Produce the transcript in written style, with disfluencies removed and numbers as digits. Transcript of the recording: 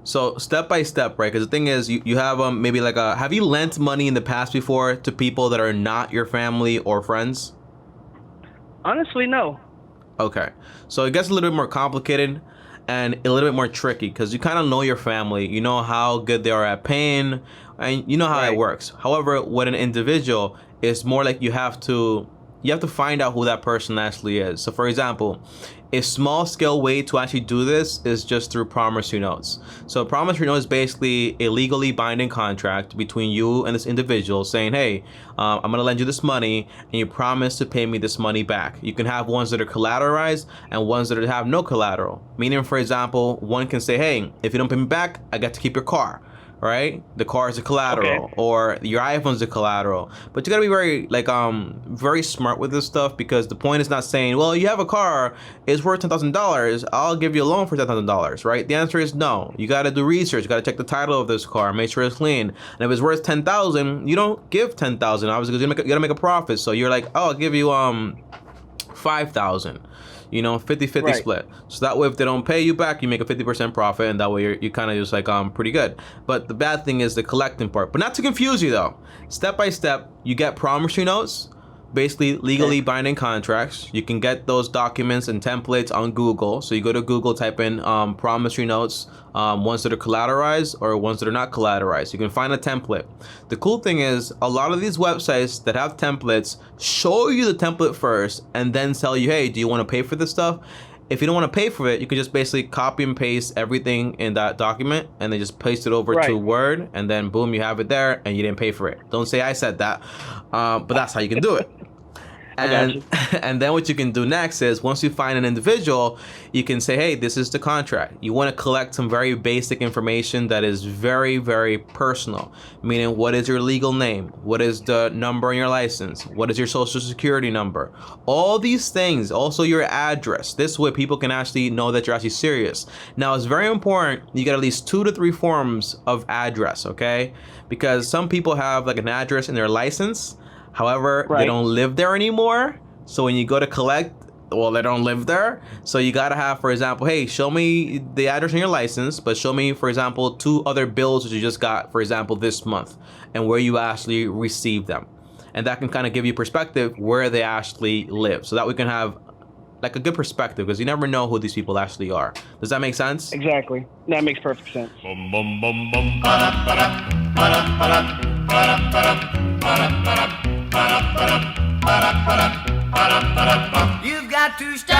So step by step, right? Because the thing is, you have maybe like have you lent money in the past before to people that are not your family or friends? Honestly, no. Okay, so it gets a little bit more complicated and a little bit more tricky because you kind of know your family, you know how good they are at paying, and you know how it Right. works. However, with an individual, it's more like you have to find out who that person actually is. So for example, a small scale way to actually do this is just through promissory notes. So a promissory note is basically a legally binding contract between you and this individual saying, hey, I'm going to lend you this money and you promise to pay me this money back. You can have ones that are collateralized and ones that have no collateral. Meaning, for example, one can say, hey, if you don't pay me back, I got to keep your car. Right? The car is a collateral, Okay. or your iPhone's a collateral. But you gotta be very very smart with this stuff, because the point is not saying, well, you have a car, it's worth $10,000, I'll give you a loan for $10,000, right? The answer is no. You gotta do research, you gotta check the title of this car, make sure it's clean. And if it's worth 10,000, you don't give 10,000, obviously, because you gotta make a profit. So you're like, oh, I'll give you 5,000, 50-50 Right. split. So that way, if they don't pay you back, you make a 50% profit, and that way you kind of just like pretty good. But the bad thing is the collecting part. But not to confuse you though, step by step, you get promissory notes, basically legally binding contracts. You can get those documents and templates on Google. So you go to Google, type in promissory notes, ones that are collateralized or ones that are not collateralized. You can find a template. The cool thing is, a lot of these websites that have templates show you the template first and then tell you, hey, do you want to pay for this stuff? If you don't want to pay for it, you can just basically copy and paste everything in that document and then just paste it over Right. to Word, and then boom, you have it there and you didn't pay for it. Don't say I said that, but that's how you can do it. I got you. And then what you can do next is, once you find an individual, you can say, hey, this is the contract. You want to collect some very basic information that is very, very personal. Meaning, what is your legal name? What is the number on your license? What is your social security number? All these things, also your address. This way people can actually know that you're actually serious. Now, it's very important you get at least 2 to 3 forms of address, okay? Because some people have like an address in their license. However, Right. they don't live there anymore. So when you go to collect, well, they don't live there. So you gotta have, for example, hey, show me the address on your license, but show me, for example, 2 other bills that you just got, for example, this month, and where you actually received them. And that can kind of give you perspective where they actually live. So that we can have like a good perspective, because you never know who these people actually are. Does that make sense? Exactly. That makes perfect sense. Bum bum bum bum ba da ba da ba da ba da ba da ba da ba da ba da ba da ba da ba da ba da ba da ba da ba da. You've got to stop.